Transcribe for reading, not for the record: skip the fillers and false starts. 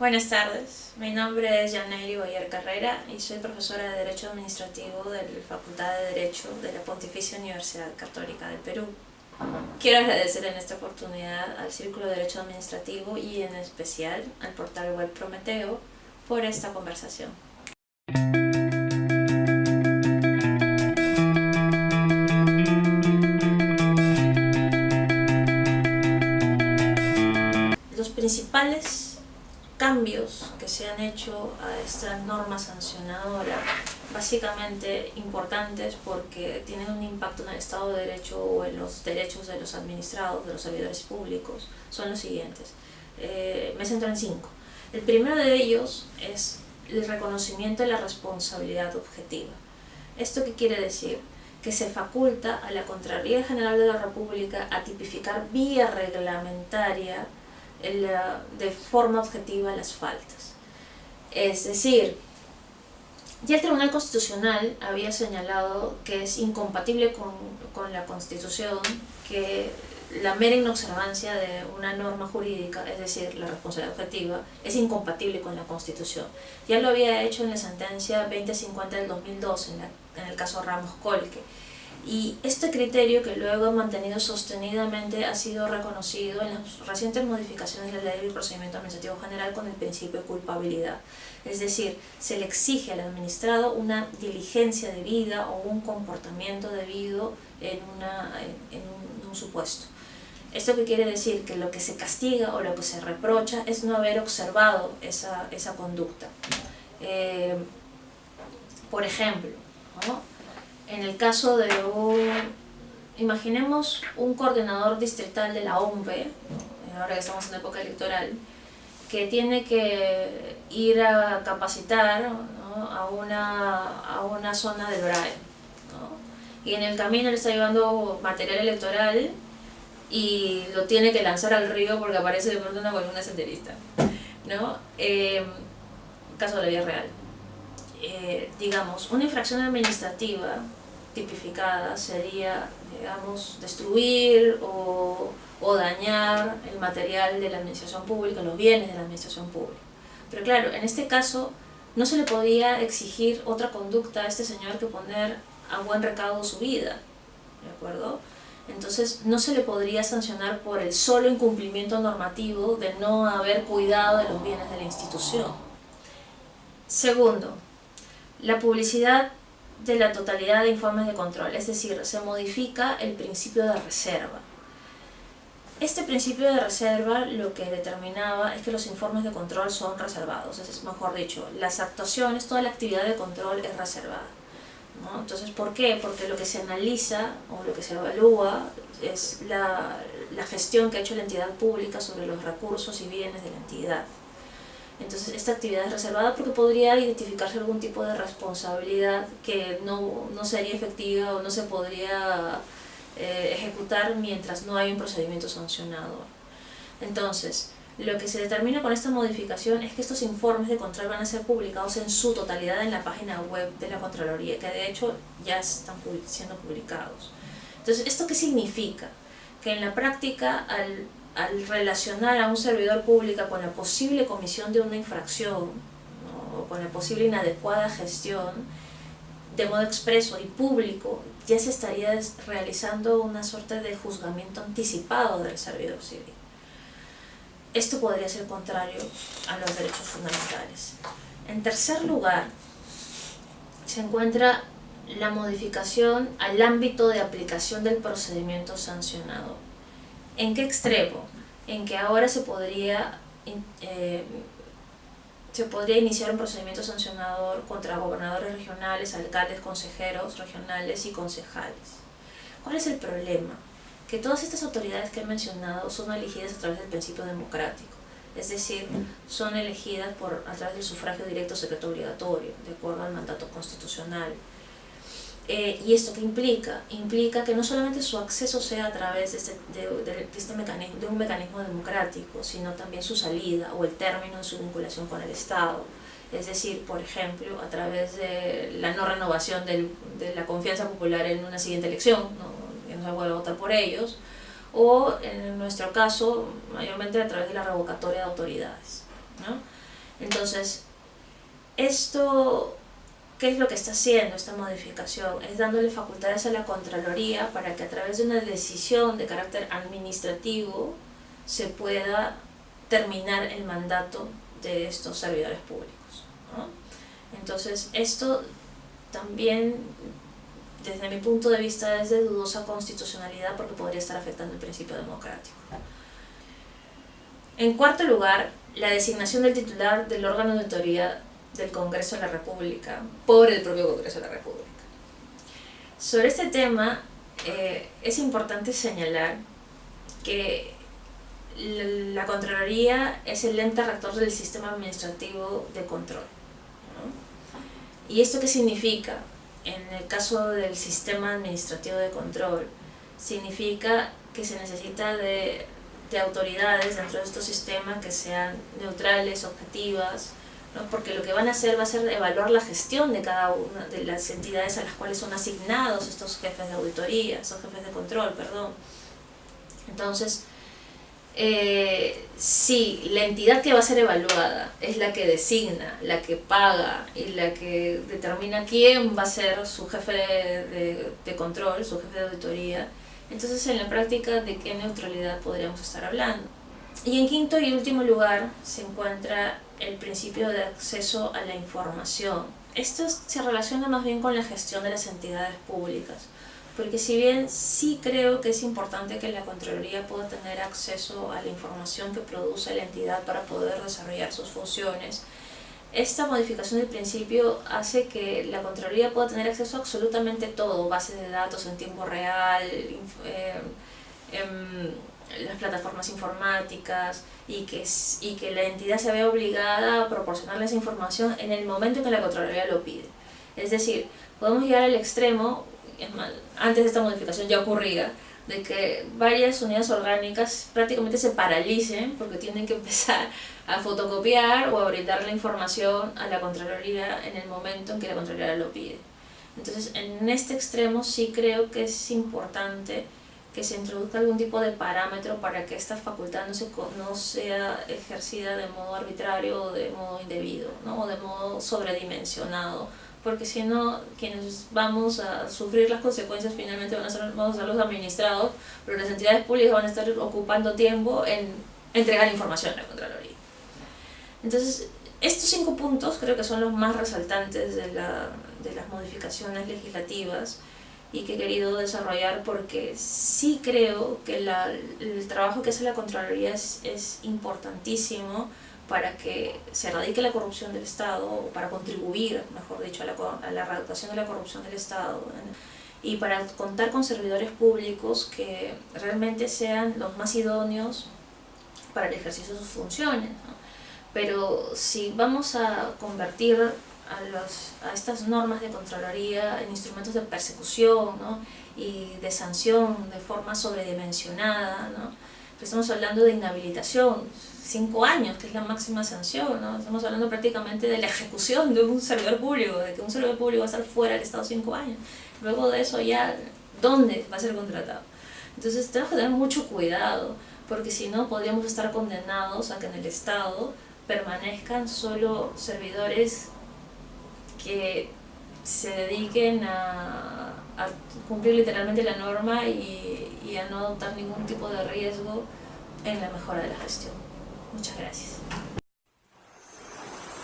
Buenas tardes, mi nombre es Yaneli Boyer Carrera y soy profesora de Derecho Administrativo de la Facultad de Derecho de la Pontificia Universidad Católica del Perú. Quiero agradecer en esta oportunidad al Círculo de Derecho Administrativo y en especial al portal web Prometeo por esta conversación. Los principales cambios que se han hecho a esta norma sancionadora, básicamente importantes porque tienen un impacto en el Estado de Derecho o en los derechos de los administrados, de los servidores públicos, son los siguientes. Me centro en 5. El primero de ellos es el reconocimiento de la responsabilidad objetiva. ¿Esto qué quiere decir? Que se faculta a la Contraloría General de la República a tipificar vía reglamentaria de forma objetiva las faltas. Es decir, ya el Tribunal Constitucional había señalado que es incompatible con la Constitución que la mera inobservancia de una norma jurídica, es decir, la responsabilidad objetiva, es incompatible con la Constitución. Ya lo había hecho en la sentencia 2050 del 2002, en el caso Ramos-Colque. Y este criterio, que luego ha mantenido sostenidamente, ha sido reconocido en las recientes modificaciones de la Ley del Procedimiento Administrativo General con el principio de culpabilidad. Es decir, se le exige al administrado una diligencia debida o un comportamiento debido en un supuesto. ¿Esto qué quiere decir? Que lo que se castiga o lo que se reprocha es no haber observado esa conducta. Por ejemplo, ¿no? En el caso de imaginemos un coordinador distrital de la OMPE, ahora que estamos en época electoral, que tiene que ir a capacitar, ¿no?, a una zona del BRAE, ¿no? Y en el camino le está llevando material electoral y lo tiene que lanzar al río porque aparece de pronto una columna senderista, ¿no? Caso de la vida real. Digamos, una infracción administrativa tipificada sería, digamos, destruir o dañar el material de la administración pública, los bienes de la administración pública. Pero claro, en este caso no se le podía exigir otra conducta a este señor que poner a buen recaudo su vida, ¿de acuerdo? Entonces no se le podría sancionar por el solo incumplimiento normativo de no haber cuidado de los bienes de la institución. Segundo, la publicidad de la totalidad de informes de control, es decir, se modifica el principio de reserva. Este principio de reserva lo que determinaba es que los informes de control son reservados, es mejor dicho, las actuaciones, toda la actividad de control es reservada, ¿no? Entonces, ¿por qué? Porque lo que se analiza o lo que se evalúa es la gestión que ha hecho la entidad pública sobre los recursos y bienes de la entidad. Entonces esta actividad es reservada porque podría identificarse algún tipo de responsabilidad que no sería efectiva o no se podría ejecutar mientras no hay un procedimiento sancionador. Entonces, lo que se determina con esta modificación es que estos informes de control van a ser publicados en su totalidad en la página web de la Contraloría, que de hecho ya están siendo publicados. Entonces, ¿esto qué significa? Que en la práctica, al relacionar a un servidor público con la posible comisión de una infracción, ¿no?, o con la posible inadecuada gestión, de modo expreso y público, ya se estaría realizando una suerte de juzgamiento anticipado del servidor civil. Esto podría ser contrario a los derechos fundamentales. En tercer lugar, se encuentra la modificación al ámbito de aplicación del procedimiento sancionador. ¿En qué extremo? En que ahora se podría iniciar un procedimiento sancionador contra gobernadores regionales, alcaldes, consejeros regionales y concejales. ¿Cuál es el problema? Que todas estas autoridades que he mencionado son elegidas a través del principio democrático, es decir, son elegidas a través del sufragio directo secreto obligatorio, de acuerdo al mandato constitucional. ¿Y esto qué implica? Implica que no solamente su acceso sea a través de un mecanismo democrático, sino también su salida o el término de su vinculación con el Estado. Es decir, por ejemplo, a través de la no renovación de la confianza popular en una siguiente elección, que no se vuelva a votar por ellos, o en nuestro caso, mayormente a través de la revocatoria de autoridades, ¿no? Entonces, esto, ¿qué es lo que está haciendo esta modificación? Es dándole facultades a la Contraloría para que a través de una decisión de carácter administrativo se pueda terminar el mandato de estos servidores públicos, ¿no? Entonces, esto también, desde mi punto de vista, es de dudosa constitucionalidad porque podría estar afectando el principio democrático. En cuarto lugar, la designación del titular del órgano de autoridad del Congreso de la República por el propio Congreso de la República. Sobre este tema es importante señalar que la Contraloría es el ente rector del sistema administrativo de control, ¿no? ¿Y esto qué significa? En el caso del sistema administrativo de control, significa que se necesita de autoridades dentro de estos sistemas que sean neutrales, objetivas, ¿no? Porque lo que van a hacer va a ser evaluar la gestión de cada una de las entidades a las cuales son asignados estos jefes de auditoría, estos jefes de control, perdón. Entonces, si la entidad que va a ser evaluada es la que designa, la que paga y la que determina quién va a ser su jefe de control, su jefe de auditoría, entonces en la práctica ¿de qué neutralidad podríamos estar hablando? Y en quinto y último lugar se encuentra el principio de acceso a la información. Esto se relaciona más bien con la gestión de las entidades públicas, porque si bien sí creo que es importante que la Contraloría pueda tener acceso a la información que produce la entidad para poder desarrollar sus funciones, esta modificación del principio hace que la Contraloría pueda tener acceso a absolutamente todo, bases de datos en tiempo real, las plataformas informáticas, y que la entidad se vea obligada a proporcionarle esa información en el momento en que la Contraloría lo pide. Es decir, podemos llegar al extremo, es más, antes de esta modificación ya ocurría, de que varias unidades orgánicas prácticamente se paralicen porque tienen que empezar a fotocopiar o a brindar la información a la Contraloría en el momento en que la Contraloría lo pide. Entonces, en este extremo sí creo que es importante que se introduzca algún tipo de parámetro para que esta facultad no sea ejercida de modo arbitrario o de modo indebido, ¿no? O de modo sobredimensionado, porque si no, quienes vamos a sufrir las consecuencias finalmente vamos a ser los administrados, pero las entidades públicas van a estar ocupando tiempo en entregar información a la Contraloría. Entonces, estos 5 puntos creo que son los más resaltantes de las modificaciones legislativas y que he querido desarrollar porque sí creo que el trabajo que hace la Contraloría es importantísimo para que se erradique la corrupción del Estado, o para contribuir, mejor dicho, a la erradicación de la corrupción del Estado, ¿no? Y para contar con servidores públicos que realmente sean los más idóneos para el ejercicio de sus funciones, ¿no? Pero si vamos a convertir a estas normas de Contraloría en instrumentos de persecución, ¿no? Y de sanción de forma sobredimensionada, ¿no? Estamos hablando de inhabilitación, 5 años, que es la máxima sanción, ¿no? Estamos hablando prácticamente de la ejecución de un servidor público, de que un servidor público va a estar fuera del Estado 5 años. Luego de eso ya, ¿dónde va a ser contratado? Entonces tenemos que tener mucho cuidado, porque si no podríamos estar condenados a que en el Estado permanezcan solo servidores que se dediquen a cumplir literalmente la norma y a no adoptar ningún tipo de riesgo en la mejora de la gestión. Muchas gracias.